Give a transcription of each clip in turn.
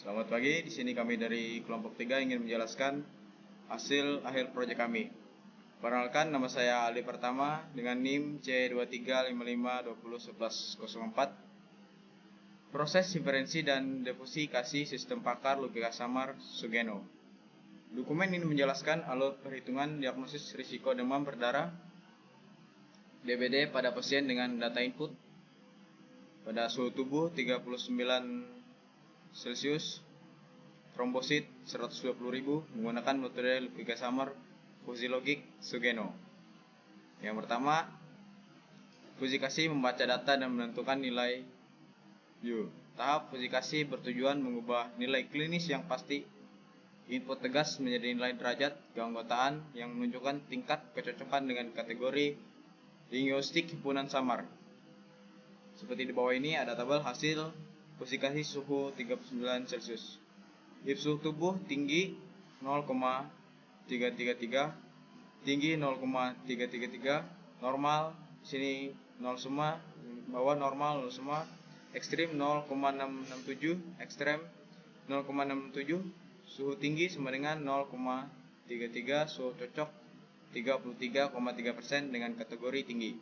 Selamat pagi, di sini kami dari kelompok 3 ingin menjelaskan hasil akhir proyek kami. Perkenalkan, nama saya Ali Pertama dengan NIM C2355201104. Proses inferensi dan defusifikasi sistem pakar logika samar Sugeno. Dokumen ini menjelaskan alur perhitungan diagnosis risiko demam berdarah DBD pada pasien dengan data input pada suhu tubuh 39 Celcius, trombosit 120.000 menggunakan metode logika samar fusilogik Sugeno. Yang pertama, fusikasi membaca data dan menentukan nilai U. Tahap fusikasi bertujuan mengubah nilai klinis yang pasti input tegas menjadi nilai derajat keanggotaan yang menunjukkan tingkat kecocokan dengan kategori diagnostik himpunan samar. Seperti di bawah ini ada tabel hasil fusikasi suhu 39 Celcius. If suhu tubuh tinggi 0,333, tinggi 0,333, normal di sini 0 semua, bawah normal 0 semua, ekstrim 0,667, ekstrem 0,667, suhu tinggi sama dengan 0,33, suhu cocok 33,3% dengan kategori tinggi.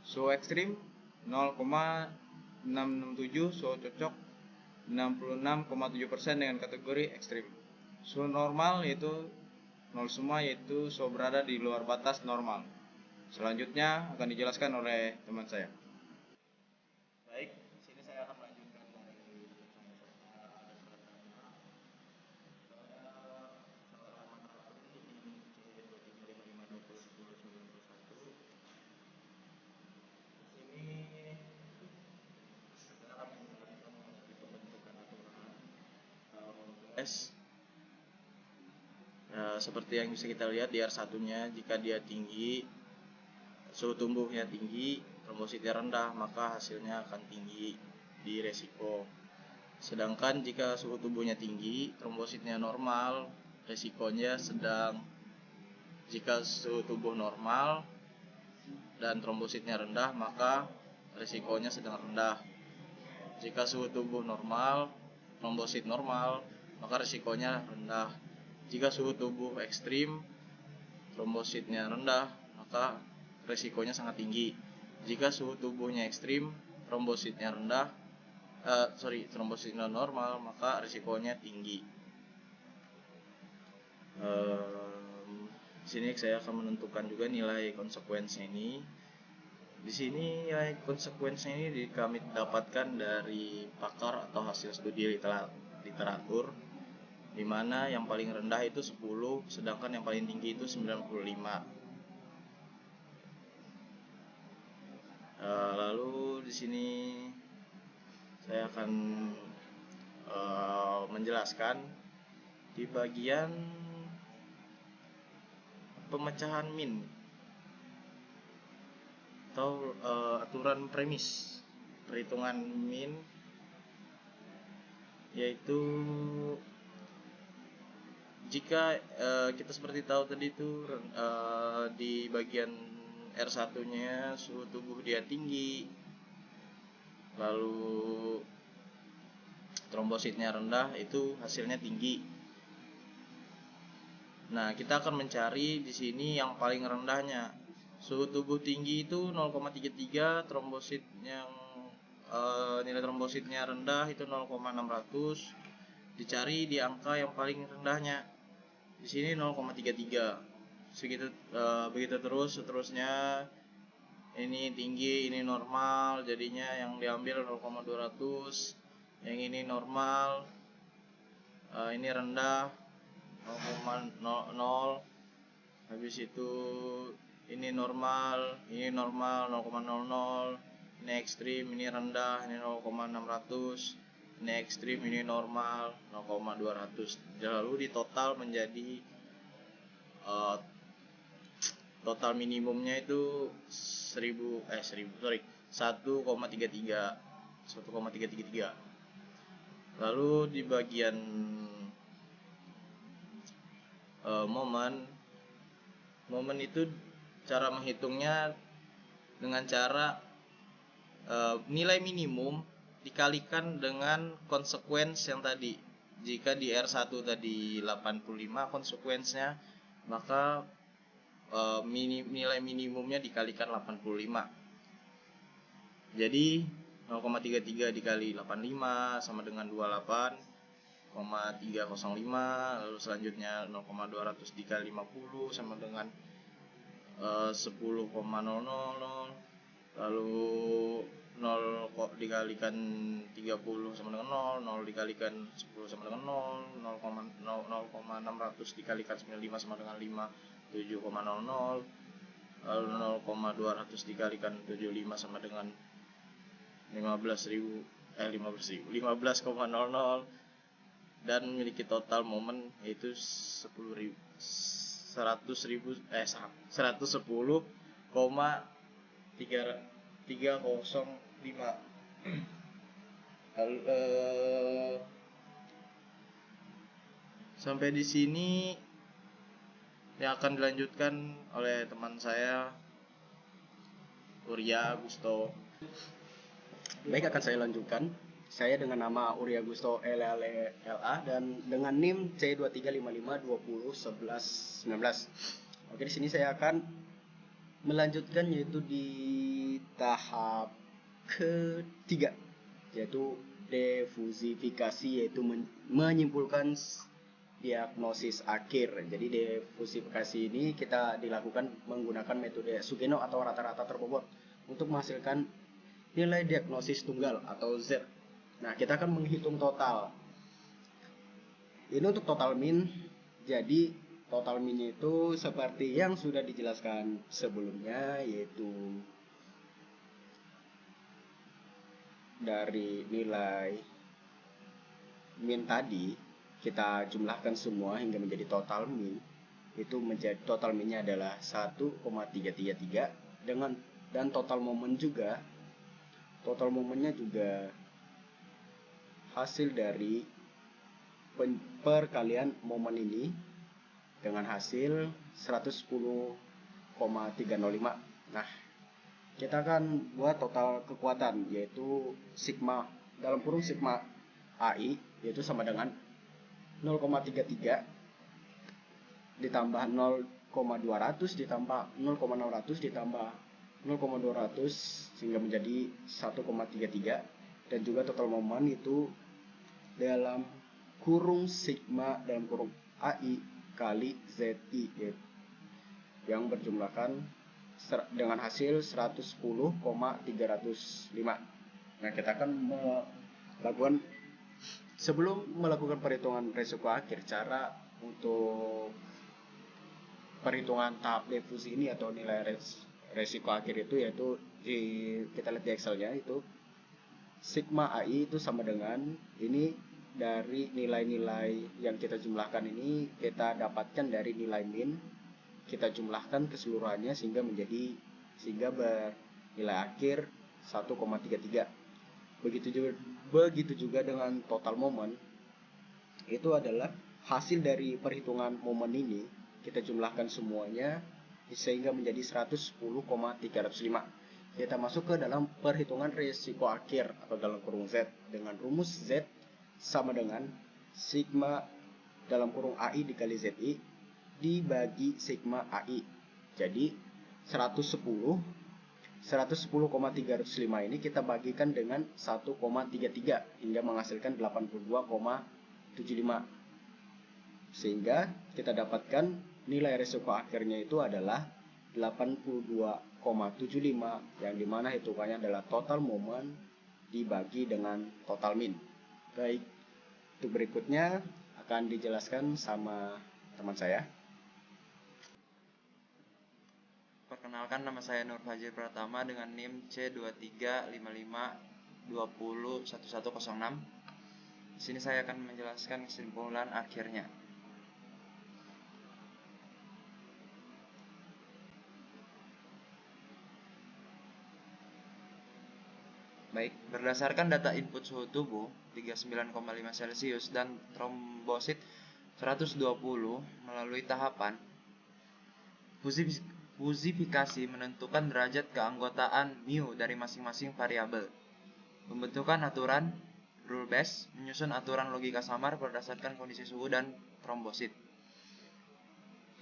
Suhu ekstrim 0,667, suhu cocok 66,7% dengan kategori ekstrim. Suhu normal yaitu 0 semua, yaitu suhu berada di luar batas normal. Selanjutnya akan dijelaskan oleh teman saya. Baik, sini saya akan melanjutkan dari seperti yang bisa kita lihat di R1-nya, jika dia tinggi, suhu tubuhnya tinggi, trombositnya rendah, maka hasilnya akan tinggi di resiko. Sedangkan jika suhu tubuhnya tinggi, trombositnya normal, resikonya sedang. Jika suhu tubuh normal dan trombositnya rendah, maka resikonya sedang rendah. Jika suhu tubuh normal, trombosit normal, maka resikonya rendah. Jika suhu tubuh ekstrim, trombositnya rendah, maka resikonya sangat tinggi. Jika suhu tubuhnya ekstrim, trombositnya rendah, trombositnya normal, maka risikonya tinggi. Di sini saya akan menentukan juga nilai konsekuensinya ini. Di sini nilai konsekuensinya ini kami dapatkan dari pakar atau hasil studi literatur, di mana yang paling rendah itu 10, sedangkan yang paling tinggi itu 95. Lalu di sini saya akan menjelaskan di bagian pemecahan min atau aturan premis perhitungan min, yaitu jika kita seperti tahu tadi itu di bagian R1-nya suhu tubuh dia tinggi, lalu trombositnya rendah, itu hasilnya tinggi. Nah, kita akan mencari di sini yang paling rendahnya. Suhu tubuh tinggi itu 0,33, trombosit yang nilai trombositnya rendah itu 0,600. Dicari di angka yang paling rendahnya. Di sini 0,33. Begitu terus seterusnya. Ini tinggi, ini normal, jadinya yang diambil 0,200. Yang ini normal, ini rendah 0,00. Habis itu ini normal 0,00. Ini ekstrim, ini rendah, ini 0,600. Ini ekstrim, ini normal 0,200. Lalu di total menjadi total minimumnya itu 1,333. Lalu di bagian momen itu cara menghitungnya dengan cara nilai minimum dikalikan dengan konsekuens yang tadi. jika di R1 tadi 85 konsekuensinya, maka nilai minimumnya dikalikan 85. Jadi 0,33 dikali 85 sama dengan 28,305. Lalu selanjutnya 0,200 dikali 50 sama dengan 10,000. Lalu 0 dikalikan 30 sama dengan 0, 0 dikalikan 10 sama dengan 0, 0,600 dikalikan 95 sama dengan 5, 7,00. Lalu 0,200 dikalikan 75 sama dengan 15.000, 15,00, dan memiliki total momen yaitu 110,305. Lalu, sampai di sini yang akan dilanjutkan oleh teman saya Urya Gusto. Baik, akan saya lanjutkan. Saya dengan nama Urya Gusto LLA dan dengan NIM C2355201119. Oke, di sini saya akan melanjutkan yaitu di tahap ketiga, yaitu defusifikasi, yaitu menyimpulkan diagnosis akhir. Jadi defusifikasi ini kita dilakukan menggunakan metode Sugeno atau rata-rata terbobot untuk menghasilkan nilai diagnosis tunggal atau Z. Nah, kita akan menghitung total. Ini untuk total min. Jadi total min itu seperti yang sudah dijelaskan sebelumnya, yaitu dari nilai min tadi kita jumlahkan semua hingga menjadi total min. Itu menjadi total minnya adalah 1,333 dengan dan total momen juga. Total momennya juga hasil dari perkalian momen ini dengan hasil 110,305. Nah, kita akan buat total kekuatan, yaitu sigma dalam kurung sigma AI, yaitu sama dengan 0,33 ditambah 0,200 ditambah 0,600 ditambah 0,200 sehingga menjadi 1,33, dan juga total momen itu dalam kurung sigma dalam kurung AI kali ZI yang berjumlahkan dengan hasil 110,305. Nah, kita akan melakukan, sebelum melakukan perhitungan resiko akhir, cara untuk perhitungan tahap defusi ini atau nilai resiko akhir itu, yaitu kita lihat di Excelnya, itu sigma AI itu sama dengan ini dari nilai-nilai yang kita jumlahkan ini kita dapatkan dari nilai min, kita jumlahkan keseluruhannya sehingga bernilai akhir 1,33. Begitu juga dengan total momen, itu adalah hasil dari perhitungan momen ini kita jumlahkan semuanya sehingga menjadi 110,305. Kita masuk ke dalam perhitungan resiko akhir atau dalam kurung Z dengan rumus Z sama dengan sigma dalam kurung AI dikali ZI dibagi sigma AI. Jadi 110,305 ini kita bagikan dengan 1,33 hingga menghasilkan 82,75, sehingga kita dapatkan nilai resiko akhirnya itu adalah 82,75, yang dimana hitungannya adalah total momen dibagi dengan total min. Baik, untuk berikutnya akan dijelaskan sama teman saya. Perkenalkan, nama saya Nur Fajir Pratama dengan NIM C2355201106. Di sini saya akan menjelaskan kesimpulan akhirnya. Baik, berdasarkan data input suhu tubuh 39,5 Celcius dan trombosit 120 melalui tahapan fusifikasi menentukan derajat keanggotaan mu dari masing-masing variabel. Pembentukan aturan rule based, menyusun aturan logika samar berdasarkan kondisi suhu dan trombosit.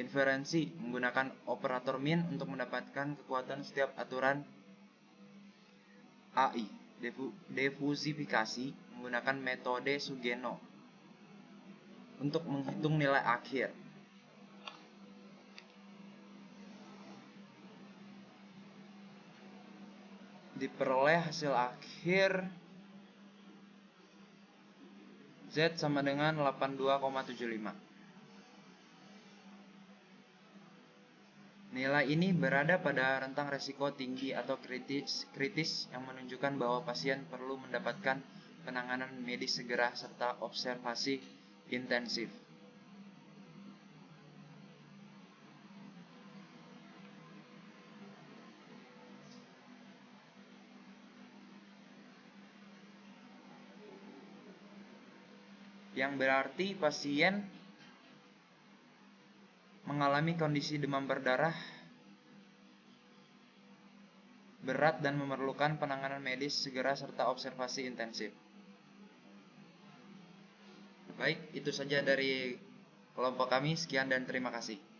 Inferensi, menggunakan operator min untuk mendapatkan kekuatan setiap aturan. AI, defusifikasi, menggunakan metode Sugeno untuk menghitung nilai akhir. Diperoleh hasil akhir Z sama dengan 82,75. Nilai ini berada pada rentang resiko tinggi atau kritis yang menunjukkan bahwa pasien perlu mendapatkan penanganan medis segera serta observasi intensif. Yang berarti pasien mengalami kondisi demam berdarah berat dan memerlukan penanganan medis segera serta observasi intensif. Baik, itu saja dari kelompok kami. Sekian dan terima kasih.